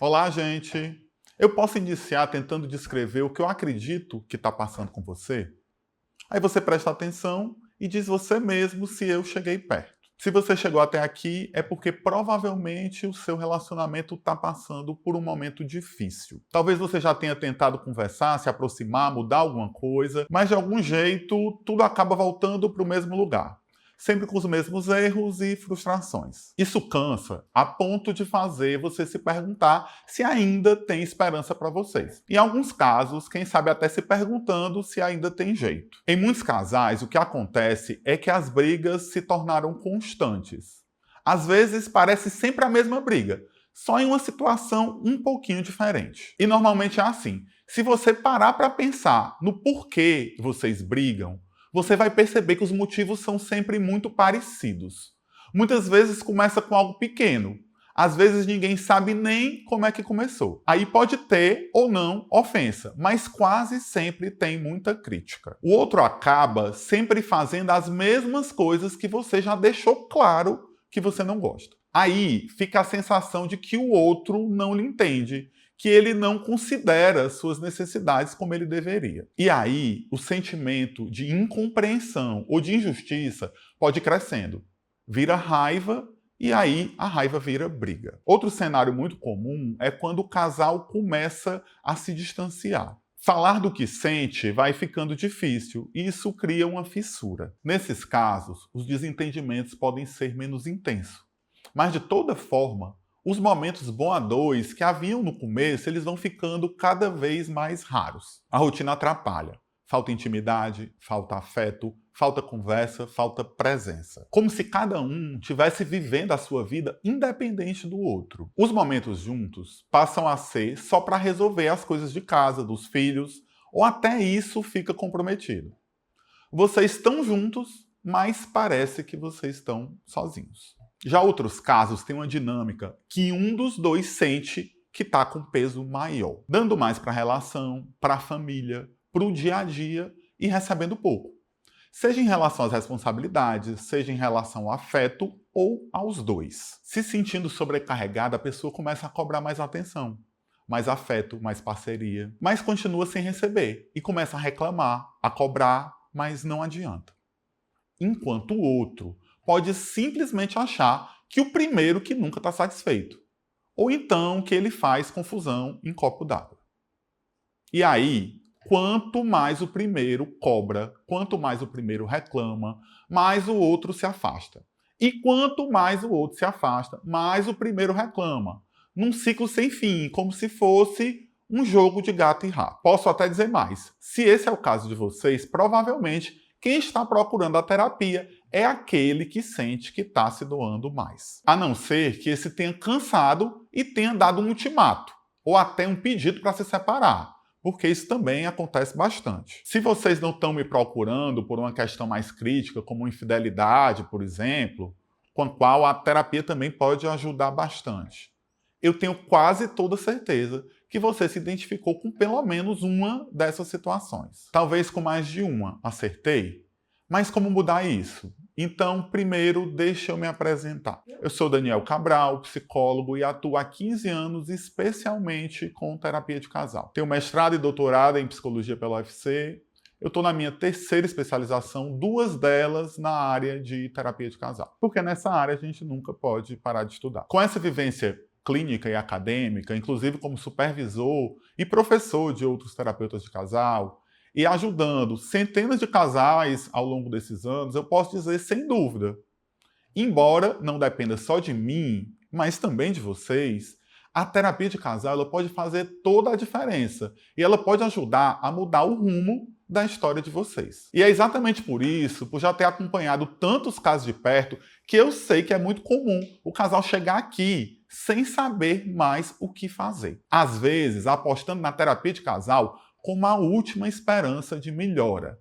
Olá, gente! Eu posso iniciar tentando descrever o que eu acredito que está passando com você? Aí você presta atenção e diz você mesmo se eu cheguei perto. Se você chegou até aqui, é porque provavelmente o seu relacionamento está passando por um momento difícil. Talvez você já tenha tentado conversar, se aproximar, mudar alguma coisa, mas de algum jeito tudo acaba voltando para o mesmo lugar. Sempre com os mesmos erros e frustrações. Isso cansa a ponto de fazer você se perguntar se ainda tem esperança para vocês. Em alguns casos, quem sabe até se perguntando se ainda tem jeito. Em muitos casais, o que acontece é que as brigas se tornaram constantes. Às vezes parece sempre a mesma briga, só em uma situação um pouquinho diferente. E normalmente é assim. Se você parar para pensar no porquê vocês brigam, você vai perceber que os motivos são sempre muito parecidos. Muitas vezes começa com algo pequeno. Às vezes ninguém sabe nem como é que começou. Aí pode ter ou não ofensa, mas quase sempre tem muita crítica. O outro acaba sempre fazendo as mesmas coisas que você já deixou claro que você não gosta. Aí fica a sensação de que o outro não lhe entende, que ele não considera suas necessidades como ele deveria. E aí, o sentimento de incompreensão ou de injustiça pode ir crescendo. Vira raiva e aí a raiva vira briga. Outro cenário muito comum é quando o casal começa a se distanciar. Falar do que sente vai ficando difícil e isso cria uma fissura. Nesses casos, os desentendimentos podem ser menos intensos. Mas de toda forma, os momentos bons a dois que haviam no começo, eles vão ficando cada vez mais raros. A rotina atrapalha. Falta intimidade, falta afeto, falta conversa, falta presença. Como se cada um tivesse vivendo a sua vida independente do outro. Os momentos juntos passam a ser só para resolver as coisas de casa, dos filhos, ou até isso fica comprometido. Vocês estão juntos, mas parece que vocês estão sozinhos. Já outros casos têm uma dinâmica que um dos dois sente que está com peso maior, dando mais para a relação, para a família, para o dia a dia e recebendo pouco. Seja em relação às responsabilidades, seja em relação ao afeto ou aos dois. Se sentindo sobrecarregada, a pessoa começa a cobrar mais atenção, mais afeto, mais parceria, mas continua sem receber e começa a reclamar, a cobrar, mas não adianta. Enquanto o outro pode simplesmente achar que o primeiro que nunca está satisfeito. Ou então que ele faz confusão em copo d'água. E aí, quanto mais o primeiro cobra, quanto mais o primeiro reclama, mais o outro se afasta. E quanto mais o outro se afasta, mais o primeiro reclama. Num ciclo sem fim, como se fosse um jogo de gato e rato. Posso até dizer mais. Se esse é o caso de vocês, provavelmente quem está procurando a terapia é aquele que sente que está se doando mais. A não ser que esse tenha cansado e tenha dado um ultimato, ou até um pedido para se separar, porque isso também acontece bastante. Se vocês não estão me procurando por uma questão mais crítica, como infidelidade, por exemplo, com a qual a terapia também pode ajudar bastante, eu tenho quase toda certeza que você se identificou com pelo menos uma dessas situações. Talvez com mais de uma, acertei? Mas como mudar isso? Então, primeiro, deixa eu me apresentar. Eu sou Daniel Cabral, psicólogo e atuo há 15 anos especialmente com terapia de casal. Tenho mestrado e doutorado em psicologia pela UFC. Eu estou na minha terceira especialização, duas delas na área de terapia de casal. Porque nessa área a gente nunca pode parar de estudar. Com essa vivência clínica e acadêmica, inclusive como supervisor e professor de outros terapeutas de casal, e ajudando centenas de casais ao longo desses anos, eu posso dizer sem dúvida, embora não dependa só de mim, mas também de vocês, a terapia de casal ela pode fazer toda a diferença e ela pode ajudar a mudar o rumo da história de vocês. E é exatamente por isso, por já ter acompanhado tantos casos de perto, que eu sei que é muito comum o casal chegar aqui sem saber mais o que fazer. Às vezes, apostando na terapia de casal como a última esperança de melhora,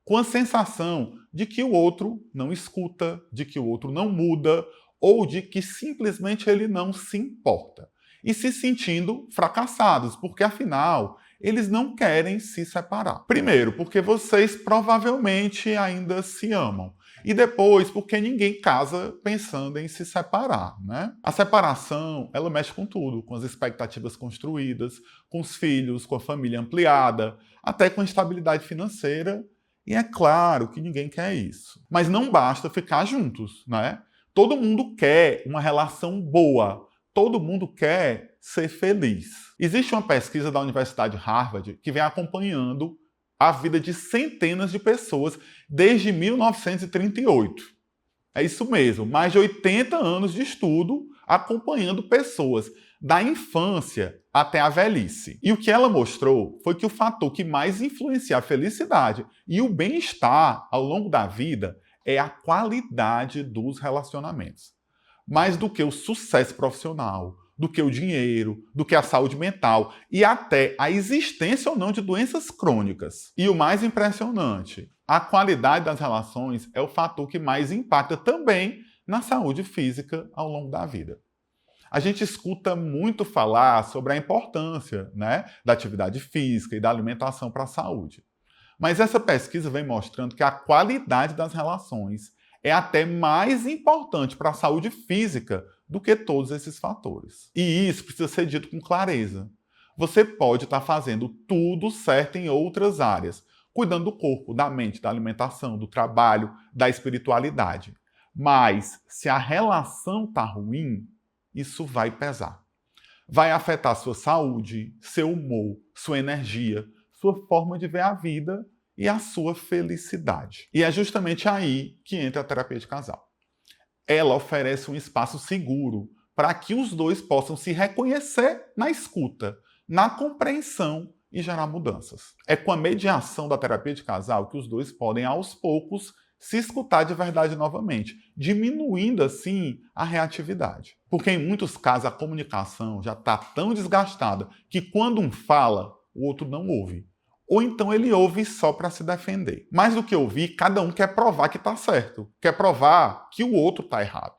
com a sensação de que o outro não escuta, de que o outro não muda, ou de que simplesmente ele não se importa. E se sentindo fracassados, porque afinal, eles não querem se separar. Primeiro, porque vocês provavelmente ainda se amam. E depois, porque ninguém casa pensando em se separar, né? A separação, ela mexe com tudo, com as expectativas construídas, com os filhos, com a família ampliada, até com a estabilidade financeira. E é claro que ninguém quer isso. Mas não basta ficar juntos, né? Todo mundo quer uma relação boa. Todo mundo quer ser feliz. Existe uma pesquisa da Universidade de Harvard que vem acompanhando a vida de centenas de pessoas desde 1938. É isso mesmo, mais de 80 anos de estudo acompanhando pessoas da infância até a velhice. E o que ela mostrou foi que o fator que mais influencia a felicidade e o bem-estar ao longo da vida é a qualidade dos relacionamentos. Mais do que o sucesso profissional, do que o dinheiro, do que a saúde mental e até a existência ou não de doenças crônicas. E o mais impressionante, a qualidade das relações é o fator que mais impacta também na saúde física ao longo da vida. A gente escuta muito falar sobre a importância, né, da atividade física e da alimentação para a saúde. Mas essa pesquisa vem mostrando que a qualidade das relações é até mais importante para a saúde física do que todos esses fatores. E isso precisa ser dito com clareza. Você pode estar fazendo tudo certo em outras áreas, cuidando do corpo, da mente, da alimentação, do trabalho, da espiritualidade. Mas se a relação está ruim, isso vai pesar. Vai afetar sua saúde, seu humor, sua energia, sua forma de ver a vida e a sua felicidade. E é justamente aí que entra a terapia de casal. Ela oferece um espaço seguro para que os dois possam se reconhecer na escuta, na compreensão e gerar mudanças. É com a mediação da terapia de casal que os dois podem, aos poucos, se escutar de verdade novamente, diminuindo assim a reatividade. Porque em muitos casos a comunicação já está tão desgastada que quando um fala, o outro não ouve. Ou então ele ouve só para se defender. Mais do que ouvir, cada um quer provar que está certo, quer provar que o outro está errado.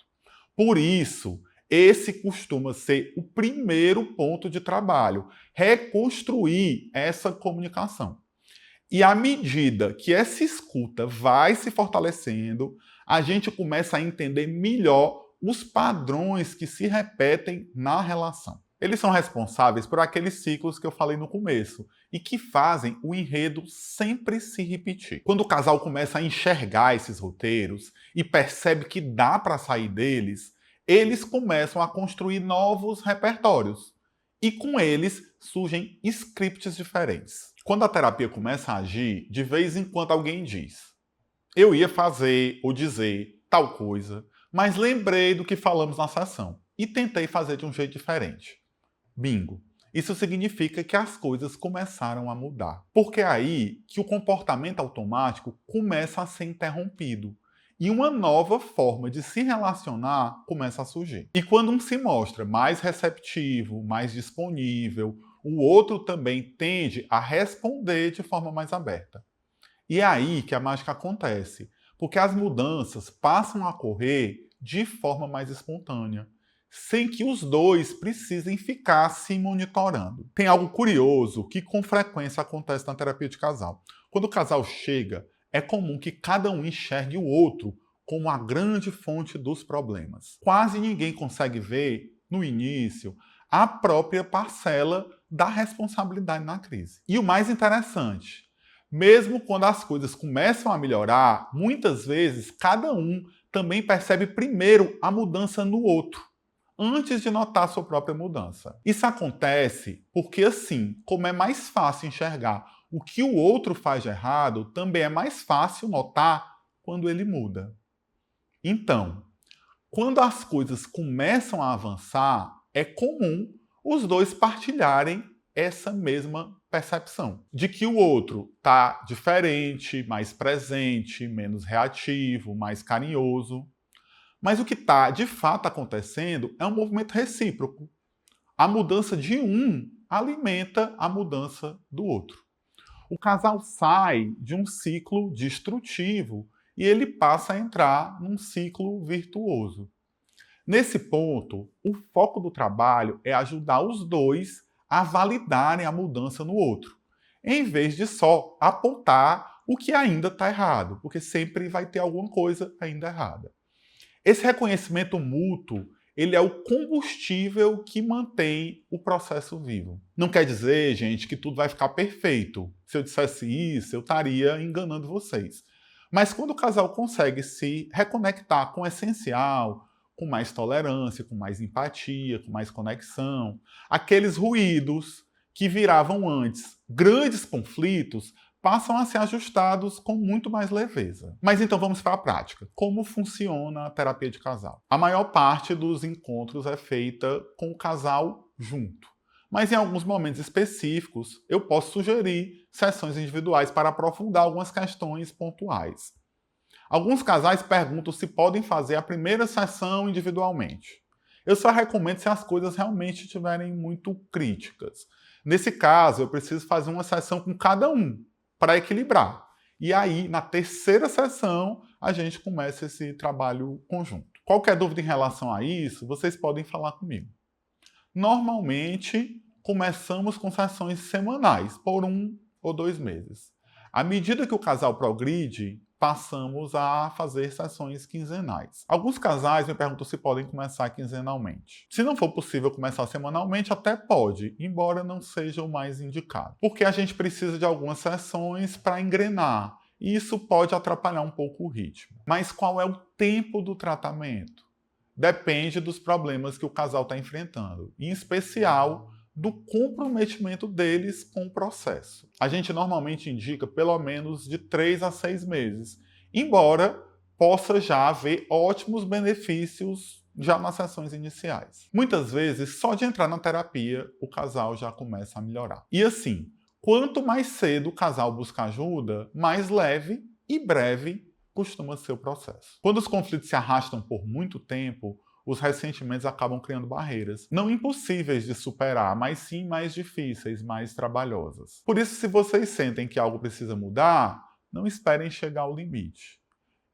Por isso, esse costuma ser o primeiro ponto de trabalho, reconstruir essa comunicação. E à medida que essa escuta vai se fortalecendo, a gente começa a entender melhor os padrões que se repetem na relação. Eles são responsáveis por aqueles ciclos que eu falei no começo e que fazem o enredo sempre se repetir. Quando o casal começa a enxergar esses roteiros e percebe que dá para sair deles, eles começam a construir novos repertórios. E com eles surgem scripts diferentes. Quando a terapia começa a agir, de vez em quando alguém diz: eu ia fazer ou dizer tal coisa, mas lembrei do que falamos na sessão e tentei fazer de um jeito diferente. Bingo! Isso significa que as coisas começaram a mudar. Porque é aí que o comportamento automático começa a ser interrompido e uma nova forma de se relacionar começa a surgir. E quando um se mostra mais receptivo, mais disponível, o outro também tende a responder de forma mais aberta. E é aí que a mágica acontece, porque as mudanças passam a ocorrer de forma mais espontânea, sem que os dois precisem ficar se monitorando. Tem algo curioso que com frequência acontece na terapia de casal. Quando o casal chega, é comum que cada um enxergue o outro como a grande fonte dos problemas. Quase ninguém consegue ver, no início, a própria parcela da responsabilidade na crise. E o mais interessante, mesmo quando as coisas começam a melhorar, muitas vezes cada um também percebe primeiro a mudança no outro, antes de notar sua própria mudança. Isso acontece porque, assim, como é mais fácil enxergar o que o outro faz de errado, também é mais fácil notar quando ele muda. Então, quando as coisas começam a avançar, é comum os dois partilharem essa mesma percepção de que o outro está diferente, mais presente, menos reativo, mais carinhoso. Mas o que está de fato acontecendo é um movimento recíproco. A mudança de um alimenta a mudança do outro. O casal sai de um ciclo destrutivo e ele passa a entrar num ciclo virtuoso. Nesse ponto, o foco do trabalho é ajudar os dois a validarem a mudança no outro. em vez de só apontar o que ainda está errado, porque sempre vai ter alguma coisa ainda errada. Esse reconhecimento mútuo, ele é o combustível que mantém o processo vivo. Não quer dizer, gente, que tudo vai ficar perfeito. Se eu dissesse isso, eu estaria enganando vocês. Mas quando o casal consegue se reconectar com o essencial, com mais tolerância, com mais empatia, com mais conexão, aqueles ruídos que viravam antes grandes conflitos passam a ser ajustados com muito mais leveza. Mas então vamos para a prática. Como funciona a terapia de casal? A maior parte dos encontros é feita com o casal junto. Mas em alguns momentos específicos, eu posso sugerir sessões individuais para aprofundar algumas questões pontuais. Alguns casais perguntam se podem fazer a primeira sessão individualmente. Eu só recomendo se as coisas realmente estiverem muito críticas. Nesse caso, eu preciso fazer uma sessão com cada um, para equilibrar. E aí, na terceira sessão, a gente começa esse trabalho conjunto. Qualquer dúvida em relação a isso, vocês podem falar comigo. Normalmente, começamos com sessões semanais, por 1 ou 2 meses. À medida que o casal progride, passamos a fazer sessões quinzenais. Alguns casais me perguntam se podem começar quinzenalmente. Se não for possível começar semanalmente, até pode, embora não seja o mais indicado. Porque a gente precisa de algumas sessões para engrenar, e isso pode atrapalhar um pouco o ritmo. Mas qual é o tempo do tratamento? Depende dos problemas que o casal está enfrentando, em especial do comprometimento deles com o processo. A gente normalmente indica pelo menos de 3 a 6 meses, embora possa já haver ótimos benefícios já nas sessões iniciais. Muitas vezes, só de entrar na terapia, o casal já começa a melhorar. E assim, quanto mais cedo o casal busca ajuda, mais leve e breve costuma ser o processo. Quando os conflitos se arrastam por muito tempo, os ressentimentos acabam criando barreiras, não impossíveis de superar, mas sim mais difíceis, mais trabalhosas. Por isso, se vocês sentem que algo precisa mudar, não esperem chegar ao limite.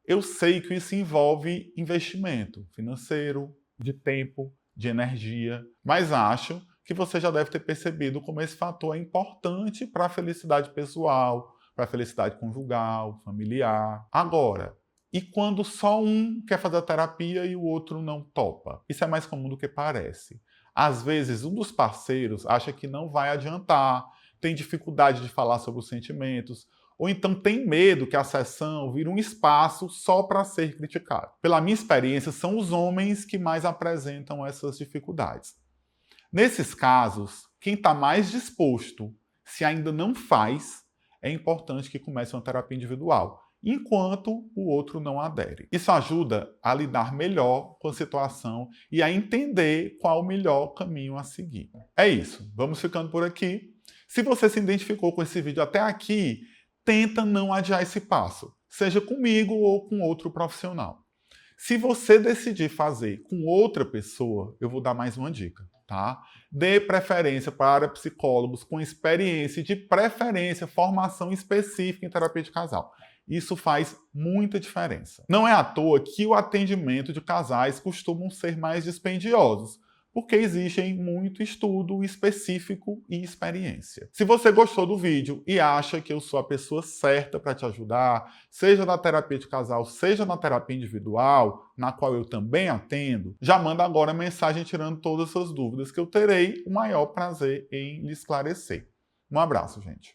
Eu sei que isso envolve investimento financeiro, de tempo, de energia, mas acho que você já deve ter percebido como esse fator é importante para a felicidade pessoal, para a felicidade conjugal, familiar. Agora, e quando só um quer fazer a terapia e o outro não topa? Isso é mais comum do que parece. Às vezes, um dos parceiros acha que não vai adiantar, tem dificuldade de falar sobre os sentimentos, ou então tem medo que a sessão vire um espaço só para ser criticado. Pela minha experiência, são os homens que mais apresentam essas dificuldades. Nesses casos, quem está mais disposto, se ainda não faz, é importante que comece uma terapia individual, enquanto o outro não adere. Isso ajuda a lidar melhor com a situação e a entender qual o melhor caminho a seguir. É isso, vamos ficando por aqui. Se você se identificou com esse vídeo até aqui, tenta não adiar esse passo, seja comigo ou com outro profissional. Se você decidir fazer com outra pessoa, eu vou dar mais uma dica, tá? Dê preferência para psicólogos com experiência e, de preferência, formação específica em terapia de casal. Isso faz muita diferença. Não é à toa que o atendimento de casais costumam ser mais dispendiosos, porque existe muito estudo específico e experiência. Se você gostou do vídeo e acha que eu sou a pessoa certa para te ajudar, seja na terapia de casal, seja na terapia individual, na qual eu também atendo, já manda agora mensagem tirando todas as suas dúvidas, que eu terei o maior prazer em lhe esclarecer. Um abraço, gente.